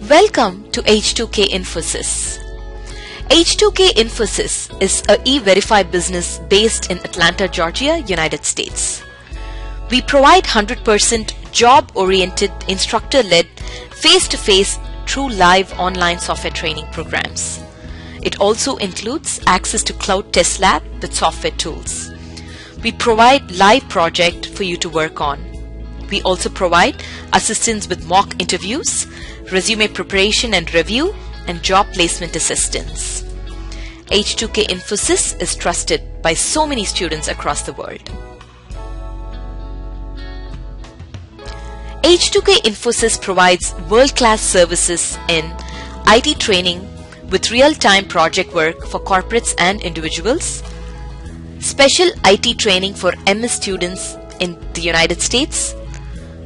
Welcome to H2K Infosys. H2K Infosys is a e-verify business based in Atlanta, Georgia, United States. We provide 100% job-oriented, instructor-led, face-to-face, true live online software training programs. It also includes access to Cloud Test Lab with software tools. We provide live project for you to work on. We also provide assistance with mock interviews, resume preparation and review, and job placement assistance. H2K Infosys is trusted by so many students across the world. H2K Infosys provides world-class services in IT training with real-time project work for corporates and individuals, special IT training for MS students in the United States,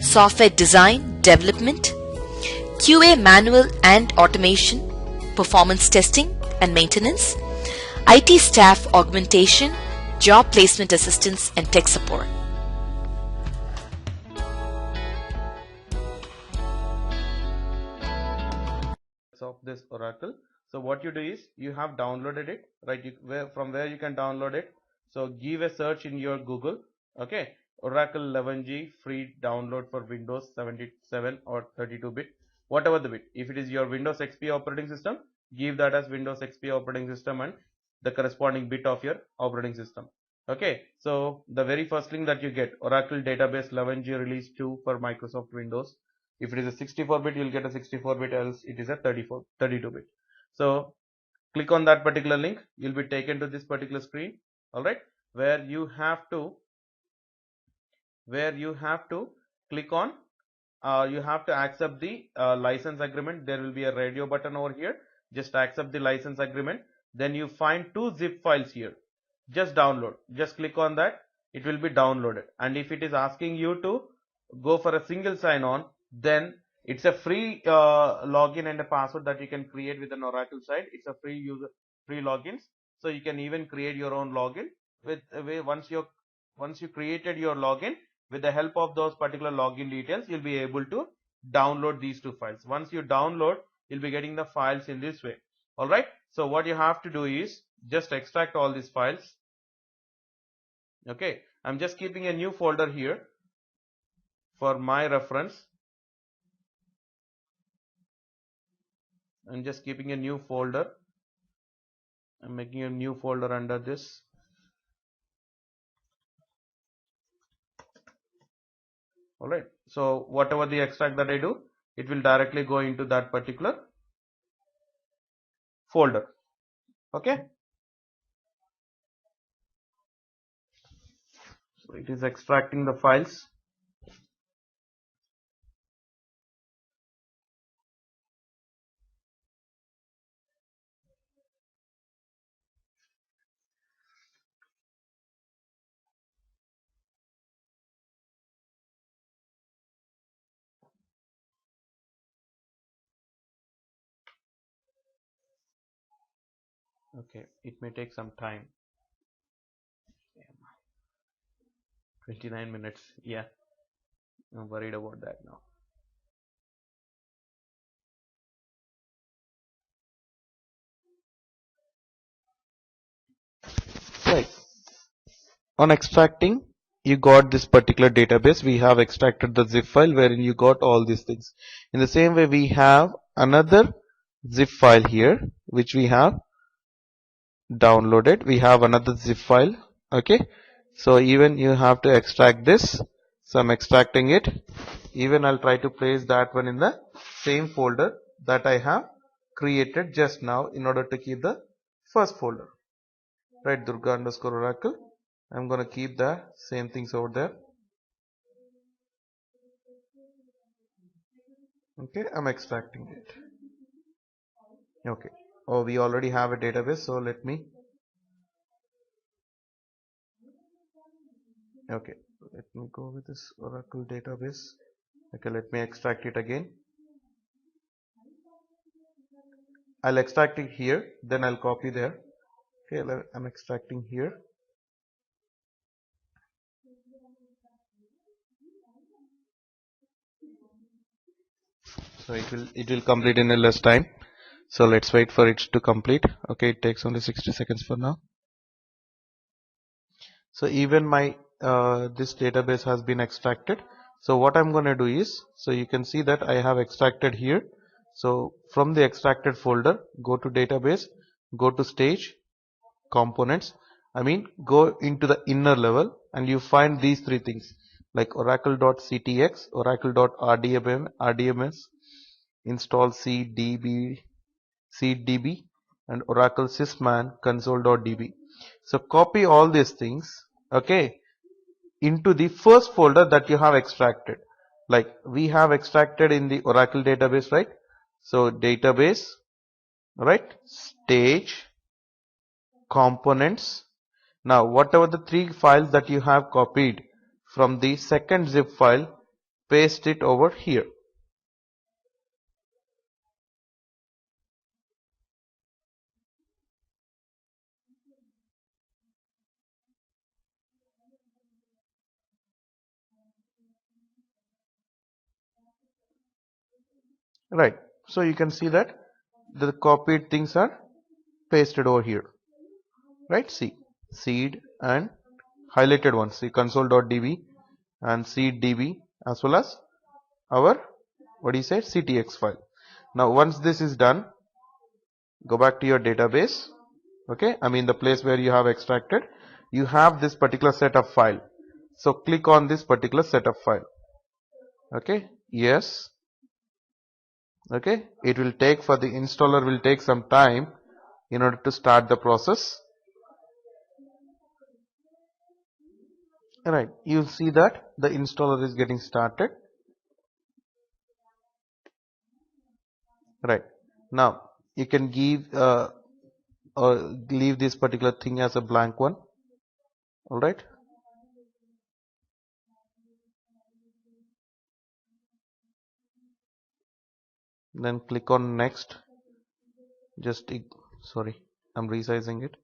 software design, development, QA manual and automation, performance testing and maintenance, IT staff augmentation, job placement assistance, and tech support. Of this Oracle. So what you do is you have downloaded it, right? From where you can download it. So give a search in your Google. Okay, Oracle 11G free download for Windows 77 or 32-bit, whatever the bit. If it is your Windows XP operating system, give that as Windows XP operating system and the corresponding bit of your operating system. Okay, so the very first link that you get, Oracle Database 11G Release 2 for Microsoft Windows. If it is a 64-bit, you'll get a 64-bit, else it is a 32-bit. So click on that particular link. You'll be taken to this particular screen, all right, where you have to click on, you have to accept the license agreement. There will be a radio button over here. Just accept the license agreement. Then you find 2 zip files here. Just download. Just click on that. It will be downloaded. And if it is asking you to go for a single sign-on, then it's a free login and a password that you can create with an Oracle site. It's a free logins, so you can even create your own login with once you created your login, with the help of those particular login details, you'll be able to download these 2 files. Once you download, you'll be getting the files in this way. All right, so what you have to do is just extract all these files. Okay, I'm just keeping a new folder here for my reference. I'm just keeping a new folder. I'm making a new folder under this. Alright, so whatever the extract that I do, it will directly go into that particular folder. Okay, so it is extracting the files. Okay, it may take some time. 29 minutes. Yeah, I'm worried about that now. Right. On extracting, you got this particular database. We have extracted the zip file wherein you got all these things. In the same way, we have another zip file here which we have downloaded. We have another zip file. Okay, so even you have to extract this. So I'm extracting it. Even I'll try to place that one in the same folder that I have created just now in order to keep the first folder. Right, Durga _ Oracle. I'm gonna keep the same things over there. Okay, I'm extracting it. Okay, oh, we already have a database, so let me Okay, let me go with this Oracle database. Okay, let me extract it again. I'll extract it here, then I'll copy there. Okay, I'm extracting here. So it will complete in a less time. So let's wait for it to complete. Okay, it takes only 60 seconds for now. So even my this database has been extracted. So what I'm going to do is, so you can see that I have extracted here. So from the extracted folder, go to database, go to stage, components. I mean, go into the inner level and you find these three things like oracle.ctx, oracle.rdms, install cdb, and oracle sysman console.db. So copy all these things, okay, into the first folder that you have extracted. Like we have extracted in the Oracle database, right? So database, right? Stage, components. Now whatever the three files that you have copied from the second zip file, paste it over here. Right. So you can see that the copied things are pasted over here. Right? See, seed and highlighted ones. See console.db and seeddb as well as our what do you say ctx file. Now once this is done, go back to your database. Okay, I mean the place where you have extracted. You have this particular set of file. So click on this particular set of file. Okay, yes. Okay, it will take for the installer will take some time in order to start the process. Right, you'll see that the installer is getting started. Right, now you can give or leave this particular thing as a blank one. All right, then click on next. Just sorry, I'm resizing it.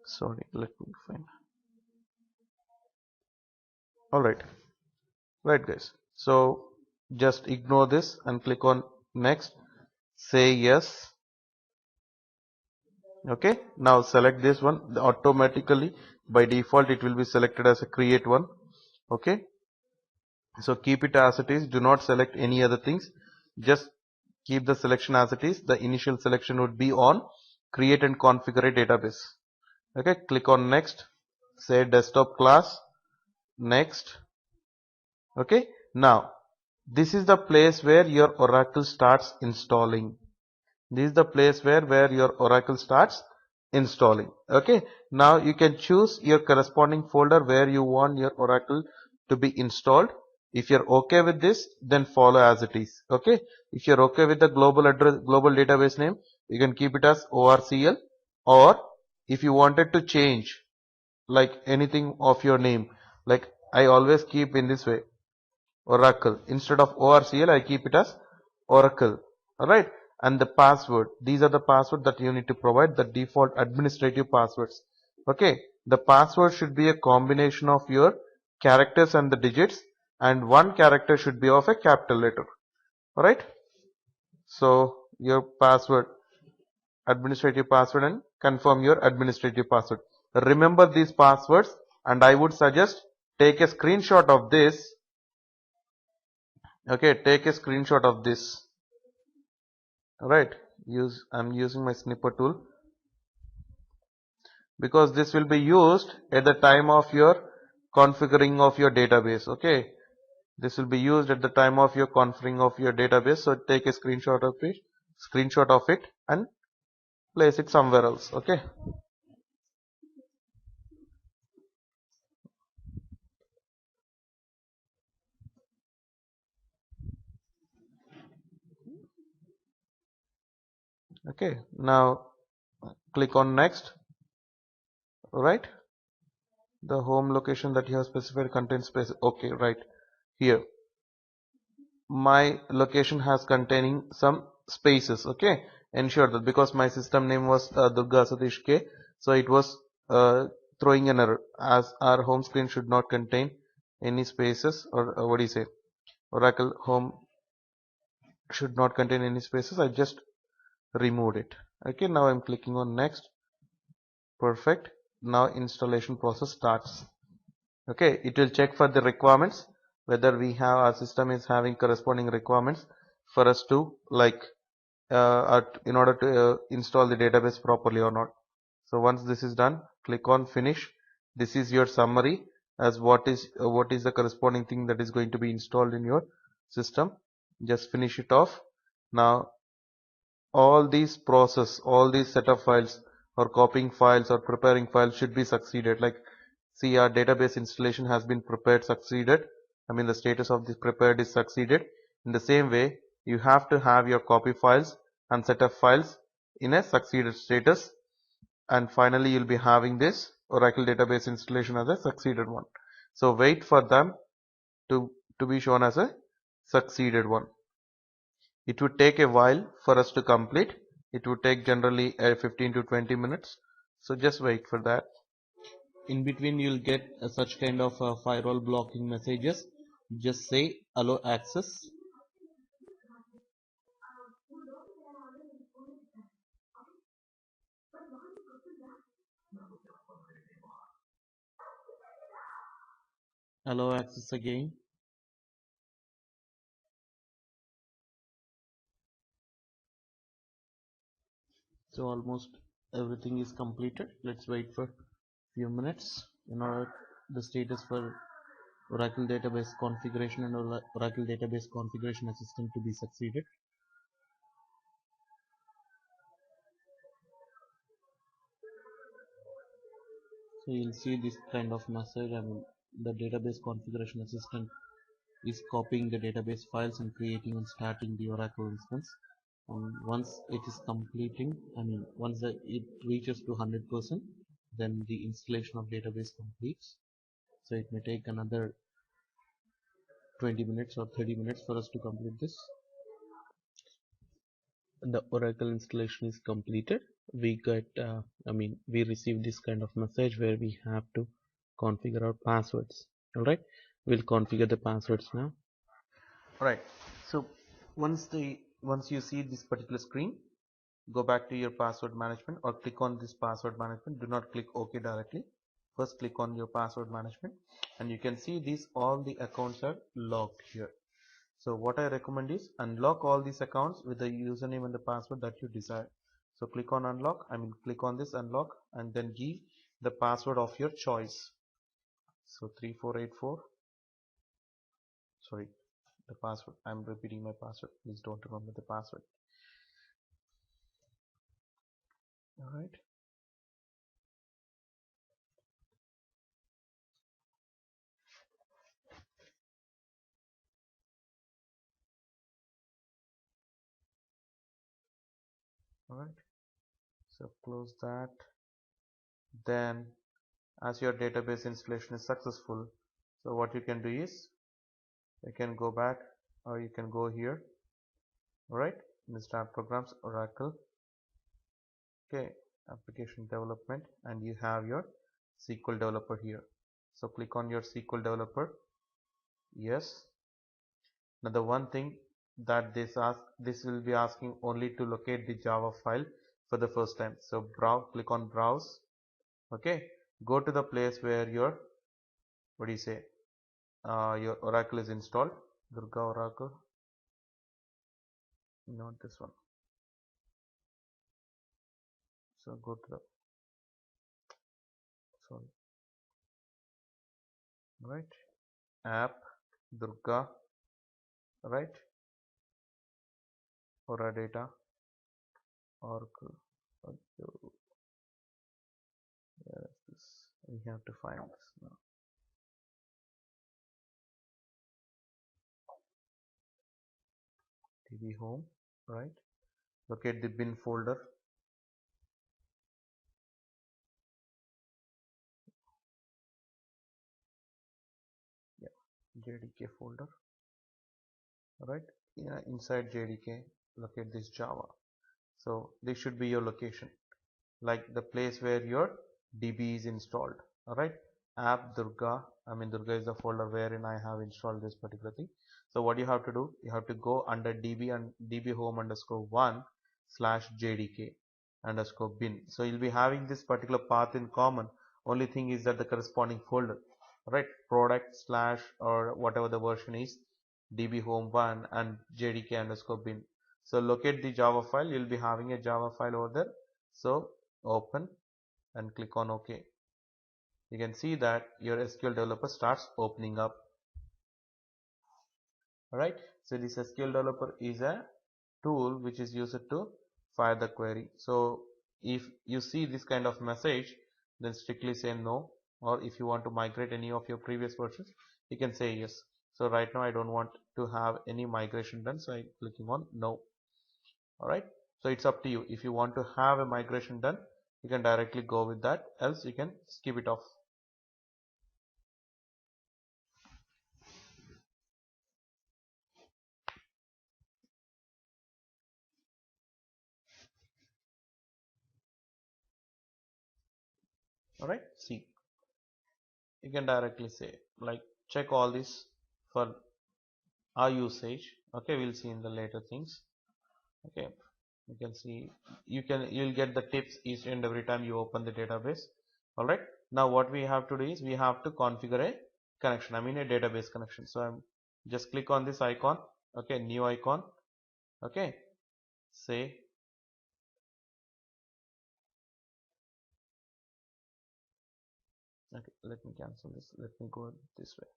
Sorry, let me find. All right guys, so just ignore this and click on next, say yes. Okay, now select this one. Automatically by default it will be selected as a create one. Okay, so keep it as it is, do not select any other things, just keep the selection as it is. The initial selection would be on create and configure a database. Okay, click on next, say desktop class, next. Okay, now this is the place where your Oracle starts installing. This is the place where your Oracle starts installing. Okay, now you can choose your corresponding folder where you want your Oracle to be installed. If you're okay with this, then follow as it is. Okay, if you're okay with the global address, global database name, you can keep it as ORCL, or if you wanted to change like anything of your name, like I always keep in this way, Oracle. Instead of ORCL, I keep it as Oracle. Alright. And the password. These are the password that you need to provide, the default administrative passwords. Okay. The password should be a combination of your characters and the digits, and one character should be of a capital letter. Alright. So your password, administrative password, and confirm your administrative password. Remember these passwords, and I would suggest take a screenshot of this. Okay, take a screenshot of this. Right, I'm using my snipper tool because this will be used at the time of your configuring of your database. Okay, this will be used at the time of your configuring of your database. So take a screenshot of it and place it somewhere else. Okay, Okay, now click on next. Right, the home location that you have specified contains space. Okay, right here my location has containing some spaces. Okay, ensure that because my system name was Durga Satish K, so it was throwing an error as our home screen should not contain any spaces, or what do you say, Oracle home should not contain any spaces. I just removed it. Okay, now I'm clicking on next. Perfect. Now installation process starts. Okay, it will check for the requirements, whether we have our system is having corresponding requirements for us to like in order to install the database properly or not. So once this is done, click on finish. This is your summary as what is the corresponding thing that is going to be installed in your system. Just finish it off. Now all these process, all these setup files or copying files or preparing files should be succeeded. Like see, our database installation has been prepared, succeeded. I mean the status of this prepared is succeeded. In the same way, you have to have your copy files and setup files in a succeeded status, and finally you'll be having this Oracle database installation as a succeeded one. So wait for them to be shown as a succeeded one. It would take a while for us to complete. It would take generally 15 to 20 minutes. So just wait for that. In between you'll get such kind of firewall blocking messages. Just say allow access. Allow access again. So almost everything is completed. Let's wait for few minutes in order the status for Oracle database configuration and Oracle database configuration assistant to be succeeded. So you'll see this kind of message. I mean the database configuration assistant is copying the database files and creating and starting the Oracle instance. And once it is completing, I mean once it reaches to 100%, then the installation of database completes. So it may take another 20 minutes or 30 minutes for us to complete this. The Oracle installation is completed. We got we received this kind of message where we have to configure our passwords. All right, we'll configure the passwords now. All right, so once you see this particular screen, go back to your password management or click on this password management. Do not click OK directly. First click on your password management, and you can see these all the accounts are logged here. So what I recommend is unlock all these accounts with the username and the password that you desire. So click on unlock, click on this unlock, and then give the password of your choice. So 3484, sorry, the password, I'm repeating my password, please don't remember the password. Alright, alright, so close that. Then as your database installation is successful, so what you can do is you can go back or you can go here. Alright, in the start programs, Oracle, okay, application development, and you have your SQL developer here. So click on your SQL developer. Yes. Now the one thing that this will be asking only to locate the Java file for the first time. So browse, click on browse. Okay, go to the place where your what do you say your Oracle is installed. Durga Oracle, not this one. So go to the sorry, right, app Durga, right, Oradata Oracle. Where is this? We have to find this now. TV home, right? locate the bin folder. JDK folder. Alright, inside JDK, locate this Java. So this should be your location, like the place where your DB is installed. Alright, app Durga. Durga is the folder wherein I have installed this particular thing. So what you have to do, you have to go under DB and DB home _1 / JDK _ bin. So you'll be having this particular path in common. Only thing is that the corresponding folder, right, product / or whatever the version is, DB home 1 and JDK _ bin. So locate the Java file. You'll be having a Java file over there. So open and click on OK. You can see that your SQL developer starts opening up. Alright, so this SQL developer is a tool which is used to fire the query. So if you see this kind of message, then strictly say no, or if you want to migrate any of your previous versions, you can say yes. So right now I don't want to have any migration done, so I'm clicking on no. Alright, so it's up to you. If you want to have a migration done, you can directly go with that, else you can skip it off. Alright, see, you can directly say, like, check all this for our usage. Okay, we'll see in the later things. Okay, you can see, you'll get the tips each and every time you open the database. Alright, now what we have to do is we have to configure a connection, a database connection. So I'm just click on this icon. Okay, new icon. Okay, say okay, let me cancel this. Let me go this way.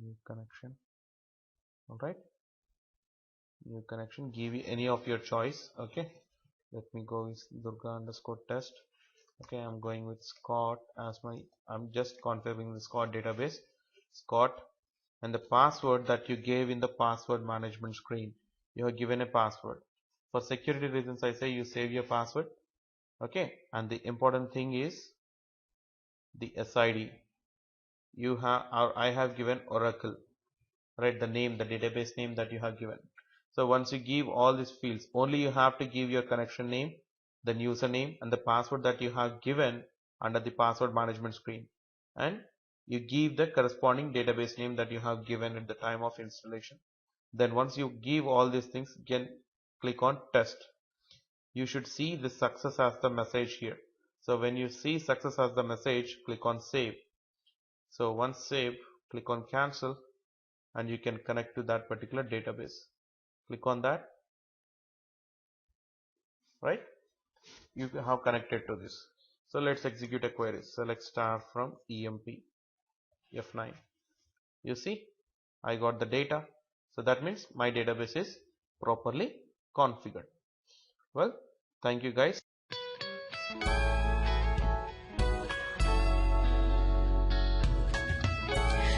New connection. Alright, new connection, give any of your choice. Okay, let me go with Durga _test. Okay, I'm going with Scott as I'm just configuring the Scott database, Scott, and the password that you gave in the password management screen, you have given a password. For security reasons, I say you save your password. Okay, and the important thing is the SID. I have given Oracle, right, the name, the database name that you have given. So once you give all these fields, only you have to give your connection name, the username, and the password that you have given under the password management screen, and you give the corresponding database name that you have given at the time of installation. Then once you give all these things, again click on test. You should see the success as the message here. So when you see success as the message, click on save. So once saved, click on cancel, and you can connect to that particular database. Click on that. Right, you have connected to this. So let's execute a query. Select star from EMP F9. You see, I got the data. So that means my database is properly configured. Well, thank you guys.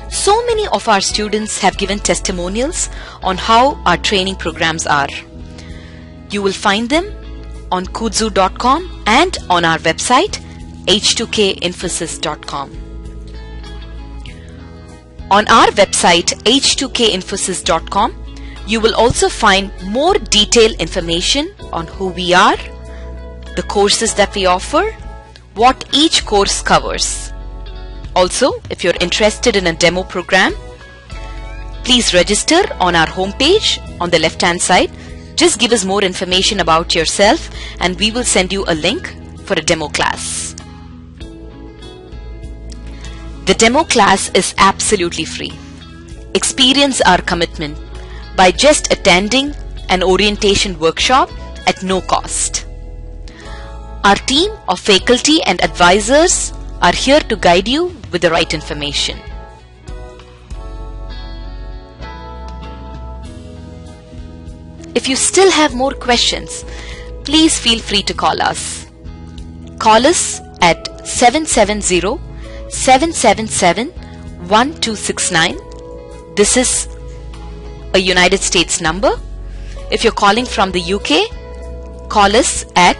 So many of our students have given testimonials on how our training programs are. You will find them on kudzu.com and on our website h2kinfosys.com. On our website h2kinfosys.com, you will also find more detailed information on who we are, the courses that we offer, what each course covers. Also, if you're interested in a demo program, please register on our homepage on the left-hand side. Just give us more information about yourself and we will send you a link for a demo class. The demo class is absolutely free. Experience our commitment by just attending an orientation workshop at no cost. Our team of faculty and advisors are here to guide you with the right information. If you still have more questions, please feel free to call us. Call us at 770-777-1269. This is a United States number. If you're calling from the UK, call us at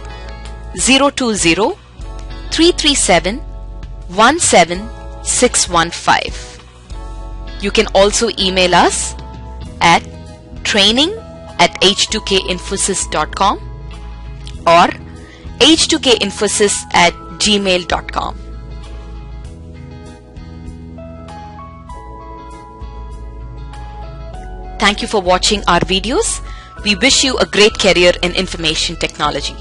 020-337-17615. You can also email us at training@h2kinfosys.com or h2kinfosys@gmail.com. Thank you for watching our videos. We wish you a great career in information technology.